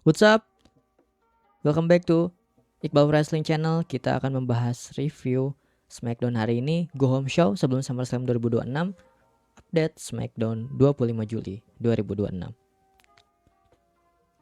What's up? Welcome back to Iqbal Wrestling Channel. Kita akan membahas review SmackDown hari ini, Go Home Show sebelum SummerSlam 2026. Update SmackDown 25 Juli 2026.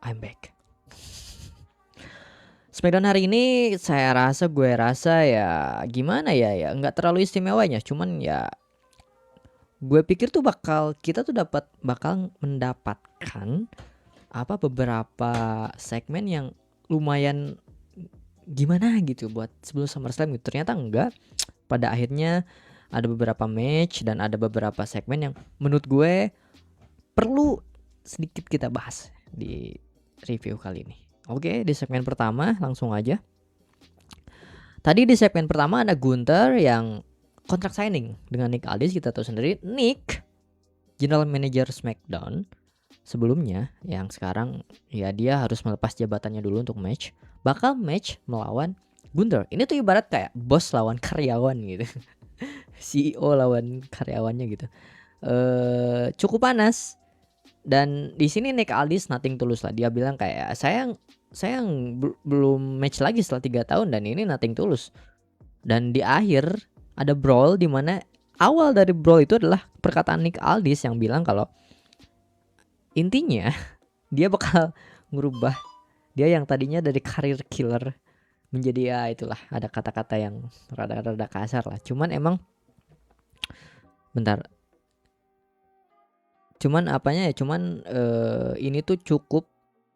I'm back. SmackDown hari ini gue rasa ya gimana ya nggak terlalu istimewanya, cuman ya gue pikir tuh kita tuh bakal mendapatkan beberapa segmen yang lumayan gimana gitu buat sebelum SummerSlam gitu. Ternyata enggak. Pada akhirnya ada beberapa match dan ada beberapa segmen yang menurut gue perlu sedikit kita bahas di review kali ini. Oke, di segmen pertama langsung aja. Tadi di segmen pertama ada Gunther yang kontrak signing dengan Nick Aldis. Kita tahu sendiri Nick General Manager SmackDown sebelumnya, yang sekarang ya dia harus melepas jabatannya dulu untuk bakal match melawan Gunther. Ini tuh ibarat kayak bos lawan karyawan gitu. CEO lawan karyawannya gitu. Cukup panas. Dan di sini Nick Aldis nothing tulus lah. Dia bilang kayak saya belum match lagi setelah 3 tahun dan ini nothing tulus. Dan di akhir ada brawl di mana awal dari brawl itu adalah perkataan Nick Aldis yang bilang kalau intinya dia bakal ngerubah dia yang tadinya dari karir killer menjadi ya itulah, ada kata-kata yang rada-rada kasar lah. Cuman emang bentar. Cuman apanya ya? Ini tuh cukup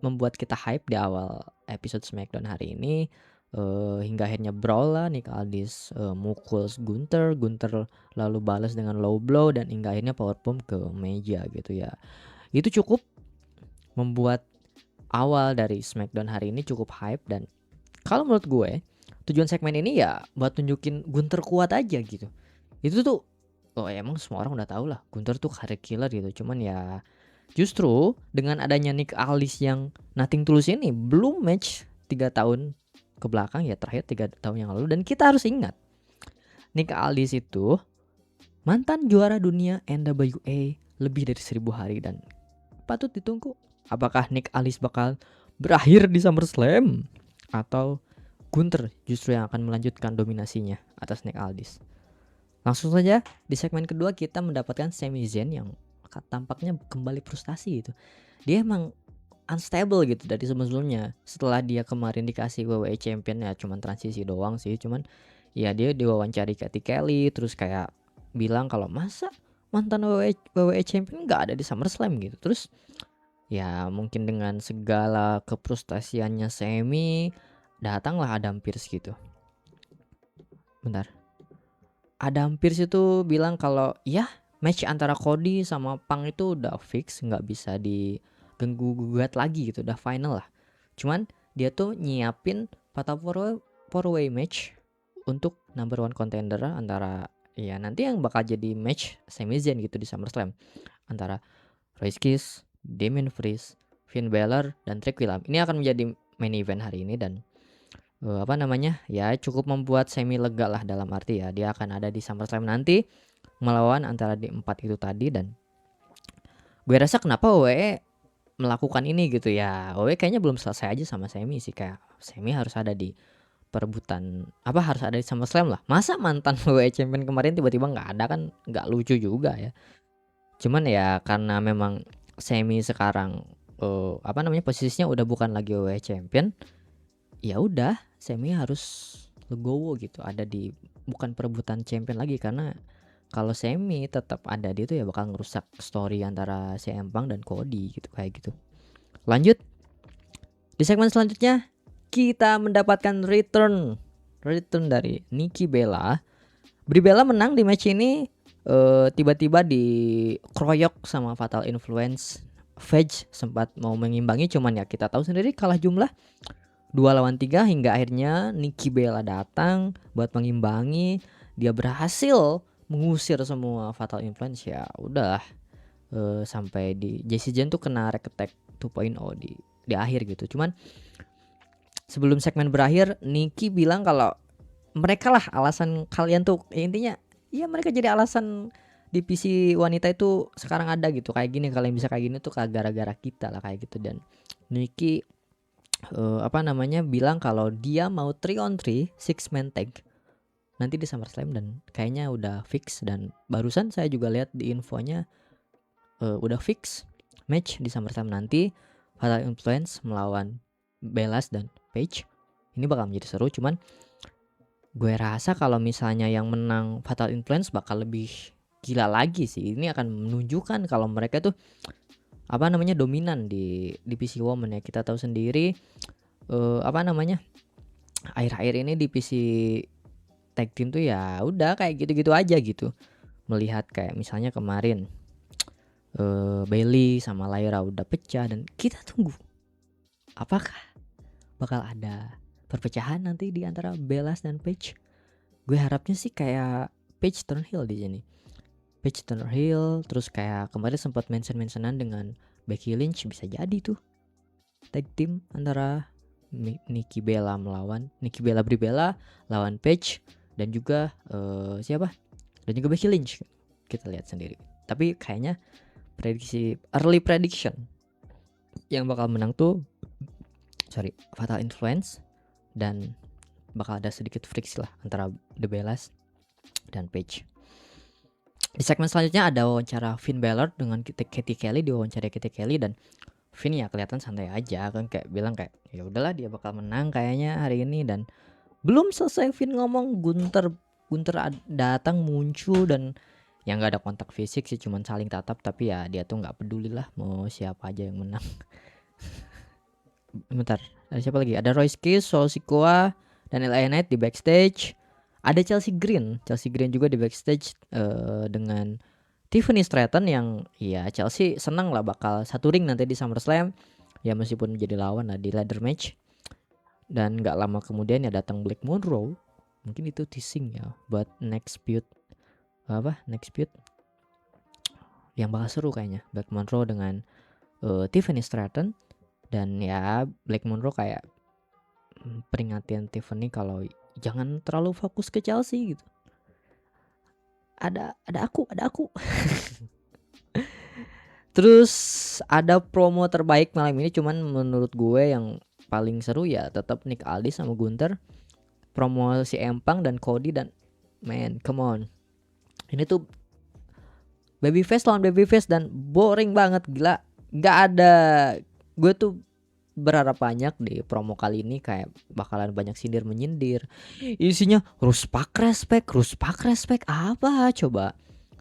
membuat kita hype di awal episode SmackDown hari ini. Hingga akhirnya brawl lah, Nick Aldis mukul Gunther lalu balas dengan low blow dan hingga akhirnya powerbomb ke meja gitu ya. Itu cukup membuat awal dari SmackDown hari ini cukup hype. Dan kalau menurut gue tujuan segmen ini ya buat tunjukin Gunther kuat aja gitu. Itu tuh emang semua orang udah tahu lah Gunther tuh career killer gitu. Cuman ya justru dengan adanya Nick Aldis yang nothing tulus ini belum match 3 tahun ke belakang ya, terakhir 3 tahun yang lalu. Dan kita harus ingat Nick Aldis itu mantan juara dunia NWA lebih dari 1000 hari dan patut ditunggu apakah Nick Aldis bakal berakhir di SummerSlam atau Gunther justru yang akan melanjutkan dominasinya atas Nick Aldis. Langsung saja di segmen kedua kita mendapatkan Sami Zayn yang tampaknya kembali frustasi gitu. Dia emang unstable gitu dari sebelumnya. Setelah dia kemarin dikasih WWE Champion ya cuman transisi doang sih. Cuman ya dia diwawancari Cathy Kelly terus kayak bilang kalau masa mantan WWE Champion gak ada di SummerSlam gitu. Terus ya mungkin dengan segala kefrustasiannya Sami, datanglah Adam Pearce gitu. Bentar. Adam Pearce itu bilang kalau ya match antara Cody sama Punk itu udah fix, nggak bisa diganggu gugat lagi gitu, udah final lah. Cuman dia tuh nyiapin fatal four way match untuk number one contender antara ya nanti yang bakal jadi match Sami Zayn gitu di SummerSlam antara Royce Kiss, Damien Priest, Finn Balor dan Trick Williams. Ini akan menjadi main event hari ini dan ya cukup membuat Sami lega lah, dalam arti ya dia akan ada di SummerSlam nanti melawan antara di 4 itu tadi. Dan gue rasa kenapa WWE melakukan ini gitu ya, WWE kayaknya belum selesai aja sama Sami sih, kayak Sami harus ada di perebutan harus ada di SummerSlam lah. Masa mantan WWE Champion kemarin tiba-tiba nggak ada, kan nggak lucu juga ya. Cuman ya karena memang Sami sekarang posisinya udah bukan lagi WWE Champion, ya udah Sami harus legowo gitu, ada di bukan perebutan champion lagi. Karena kalau Sami tetap ada di itu ya bakal ngerusak story antara CM Punk dan Cody gitu, kayak gitu. Lanjut di segmen selanjutnya kita mendapatkan return dari Nikki Bella. Brie Bella menang di match ini, tiba-tiba dikeroyok sama Fatal Influence. Edge sempat mau mengimbangi, cuman ya kita tahu sendiri kalah jumlah 2 lawan 3 hingga akhirnya Nikki Bella datang buat mengimbangi. Dia berhasil mengusir semua Fatal Influence. Ya udah, sampai di Jesse Jane tuh kena Rack Attack 2.0 di akhir gitu. Cuman sebelum segmen berakhir Nikki bilang kalau mereka lah alasan kalian tuh, intinya ya mereka jadi alasan divisi wanita itu sekarang ada gitu kayak gini, kalian bisa kayak gini tuh gara-gara kita lah, kayak gitu. Dan Nikki apa namanya, bilang kalau dia mau 3 on 3 six man tag nanti di SummerSlam dan kayaknya udah fix. Dan barusan saya juga lihat di infonya udah fix match di SummerSlam nanti, Fatal Influence melawan Bellas dan Page. Ini bakal menjadi seru, cuman gue rasa kalau misalnya yang menang Fatal Influence bakal lebih gila lagi sih. Ini akan menunjukkan kalau mereka tuh apa namanya, dominan di divisi women ya. Kita tahu sendiri apa namanya, akhir-akhir ini divisi tag team tuh ya udah kayak gitu-gitu aja gitu. Melihat kayak misalnya kemarin Bailey sama Lyra udah pecah, dan kita tunggu apakah bakal ada perpecahan nanti di antara Bellas dan Paige. Gue harapnya sih kayak Paige turn heel di sini. Paige turn heel, terus kayak kemarin sempat mention-mentionan dengan Becky Lynch, bisa jadi tuh tag team antara Nikki Bella Brie Bella lawan Paige, dan juga siapa? Dan juga Becky Lynch. Kita lihat sendiri. Tapi kayaknya early prediction yang bakal menang tuh Fatal Influence, dan bakal ada sedikit friksi lah antara The Bellas dan Paige. Di segmen selanjutnya ada wawancara Finn Balor dengan Katie Kelly, diwawancara Katie Kelly, dan Finn ya kelihatan santai aja kan, kayak bilang kayak ya udahlah dia bakal menang kayaknya hari ini. Dan belum selesai Finn ngomong, Gunther datang muncul, dan yang nggak ada kontak fisik sih, cuman saling tatap, tapi ya dia tuh nggak peduli lah mau siapa aja yang menang. Bentar, ada siapa lagi? Ada Royce Kiss, Solo Sikoa, dan LA Knight di backstage. Ada Chelsea Green juga di backstage dengan Tiffany Stratton, yang ya Chelsea senang lah bakal satu ring nanti di SummerSlam ya, meskipun menjadi lawan lah di ladder match. Dan nggak lama kemudian ya datang Black Monroe, mungkin itu teasing ya buat next feud yang bakal seru kayaknya, Black Monroe dengan Tiffany Stratton. Dan ya Black Monroe kayak peringatin Tiffany kalau jangan terlalu fokus ke Chelsea gitu. Ada aku. Terus ada promo terbaik malam ini, cuman menurut gue yang paling seru ya tetap Nick Aldis sama Gunther. Promo si Empang dan Cody, dan man come on, ini tuh babyface lawan babyface dan boring banget, gila. Gak ada, gue tuh berharap banyak di promo kali ini kayak bakalan banyak sindir menyindir, isinya ruspak respect apa coba.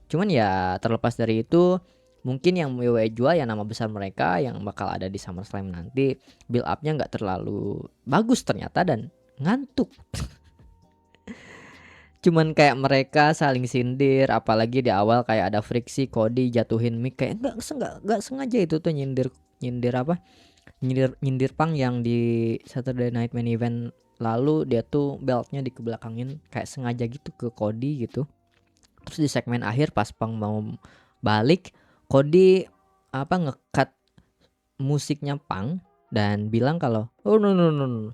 Cuman ya terlepas dari itu, mungkin yang WWE jual ya nama besar mereka yang bakal ada di SummerSlam nanti. Build upnya nggak terlalu bagus ternyata dan ngantuk. Cuman kayak mereka saling sindir, apalagi di awal kayak ada friksi, Cody jatuhin mic, kayak nggak sengaja itu tuh nyindir Pang yang di Saturday Night Main Event lalu, dia tuh beltnya dikebelakangin kayak sengaja gitu ke Cody gitu. Terus di segmen akhir pas Pang mau balik, Cody ngecut musiknya Pang dan bilang kalau oh no,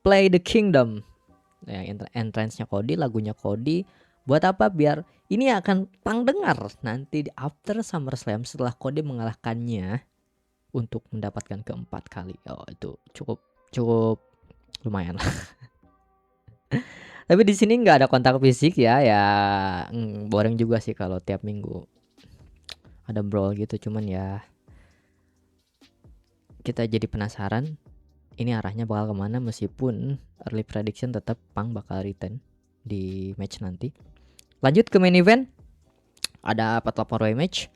play the kingdom. Ya, entrance-nya Cody, lagunya Cody, buat apa? Biar ini akan Pang dengar nanti di after SummerSlam setelah Cody mengalahkannya untuk mendapatkan keempat kali. Oh itu cukup lumayan lah. Tapi di sini nggak ada kontak fisik ya, boring juga sih kalau tiap minggu ada brawl gitu. Cuman ya kita jadi penasaran ini arahnya bakal kemana, meskipun early prediction tetap Pang bakal return di match nanti. Lanjut ke main event, ada Fatal 4-Way match.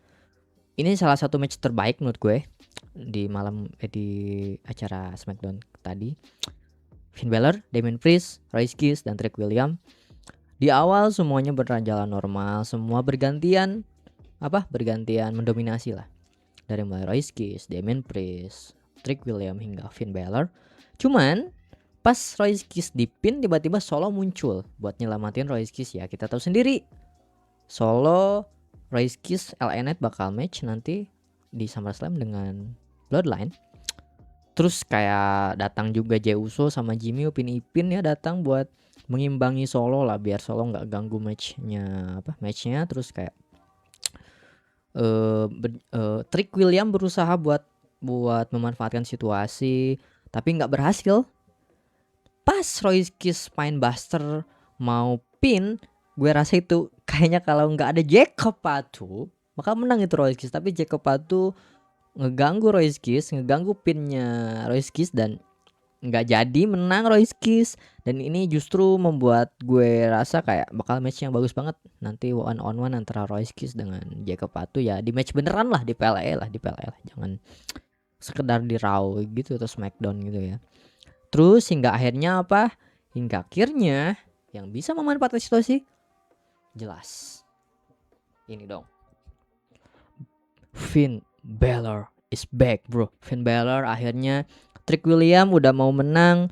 Ini salah satu match terbaik menurut gue di acara SmackDown tadi. Finn Balor, Damian Priest, Royce Kiss, dan Trick William. Di awal semuanya berjalan normal, semua bergantian mendominasi lah. Dari mulai Royce Kiss, Damian Priest, Trick William hingga Finn Balor. Cuman pas Royce Kiss dipin, tiba-tiba Solo muncul buat nyelamatin Royce Kiss ya. Kita tahu sendiri Solo, Royce Kiss, LA Knight bakal match nanti di SummerSlam dengan Bloodline. Terus kayak datang juga Jey Uso sama Jimmy Upin Ipin ya, datang buat mengimbangi Solo lah biar Solo nggak ganggu matchnya. Terus kayak Trick William berusaha buat memanfaatkan situasi. tapi nggak berhasil. Pas Royce Kiss main Buster mau pin, gue rasa itu kayaknya kalau nggak ada Jacob Fatu bakal menang itu Royce Kiss, tapi Jacob Fatu ngeganggu Royce Kiss, ngeganggu pinnya Royce Kiss, dan nggak jadi menang Royce Kiss. Dan ini justru membuat gue rasa kayak bakal match yang bagus banget nanti, one on one antara Royce Kiss dengan Jacob Fatu ya, di match beneran lah, di PLE lah, jangan sekedar di Raw gitu atau Smackdown gitu ya. Terus hingga akhirnya apa? Hingga akhirnya yang bisa memanfaatkan situasi jelas ini dong. Finn Balor is back, bro. Finn Balor akhirnya, Trick William udah mau menang.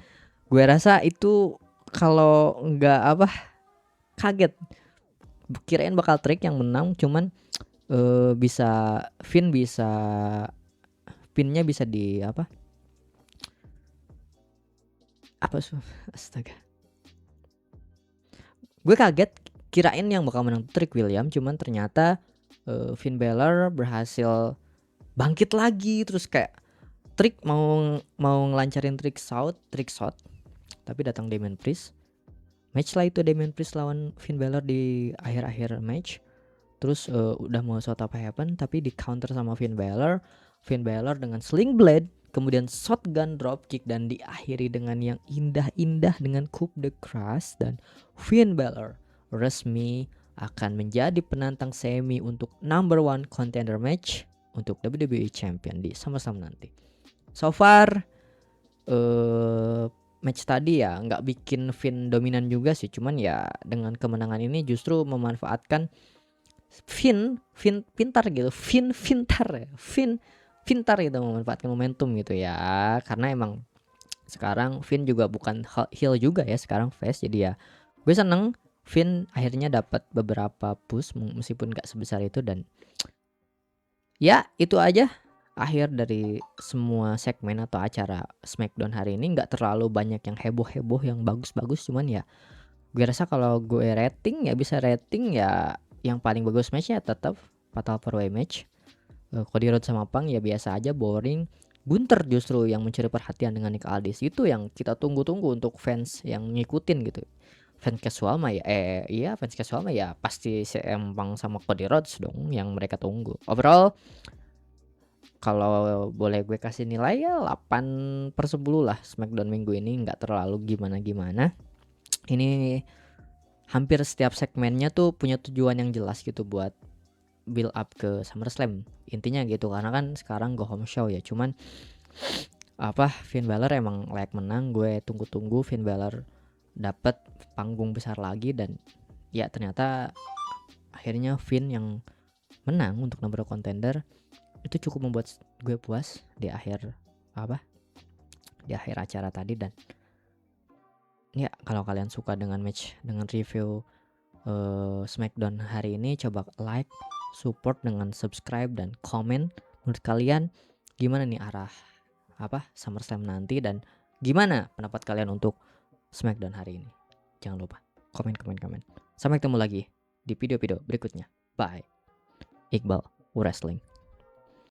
Gue rasa itu kalau nggak apa, kaget. Kirain bakal Trick yang menang, cuman bisa Finn, bisa pinnya bisa di apa? Astaga. Gue kaget, kirain yang bakal menang Trick William, cuman ternyata Finn Balor berhasil bangkit lagi. Terus kayak Trick mau ngelancarin trick shot, tapi datang Damian Priest. Match lah itu, Damian Priest lawan Finn Balor di akhir-akhir match. Terus udah mau shot apa happen, tapi di counter sama Finn Balor dengan Sling Blade, kemudian shotgun dropkick, dan diakhiri dengan yang indah-indah dengan coup de grace. Dan Finn Balor resmi akan menjadi penantang semi untuk number 1 contender match untuk WWE Champion di SummerSlam nanti. So far match tadi ya nggak bikin Finn dominan juga sih, cuman ya dengan kemenangan ini justru memanfaatkan Finn pintar gitu, Finn pintar gitu memanfaatkan momentum gitu ya, karena emang sekarang Finn juga bukan heel juga ya, sekarang face. Jadi ya gue seneng Finn akhirnya dapat beberapa push meskipun gak sebesar itu. Dan ya itu aja akhir dari semua segmen atau acara Smackdown hari ini. Gak terlalu banyak yang heboh-heboh, yang bagus-bagus, cuman ya gue rasa kalau gue rating ya bisa rating ya, yang paling bagus matchnya tetap Fatal 4-Way match. Cody Rhodes sama Punk ya biasa aja, boring. Gunther justru yang mencuri perhatian dengan Nick Aldis, itu yang kita tunggu-tunggu untuk fans yang ngikutin gitu. Fans casual mah ya fans casual mah ya pasti CM Punk sama Cody Rhodes dong yang mereka tunggu. Overall kalau boleh gue kasih nilai ya 8/10 lah. Smackdown minggu ini nggak terlalu gimana-gimana. Ini hampir setiap segmennya tuh punya tujuan yang jelas gitu buat build up ke SummerSlam intinya gitu, karena kan sekarang go home show ya. Cuman apa, Finn Balor emang layak menang. Gue tunggu-tunggu Finn Balor dapat panggung besar lagi, dan ya ternyata akhirnya Finn yang menang untuk number contender. Itu cukup membuat gue puas di akhir acara tadi. Dan ya kalau kalian suka dengan match, dengan review Smackdown hari ini, coba like, support dengan subscribe dan komen. Menurut kalian gimana nih arah SummerSlam nanti, dan gimana pendapat kalian untuk Smackdown hari ini? Jangan lupa komen. Sampai ketemu lagi di video-video berikutnya. Bye. Iqbal Wrestling.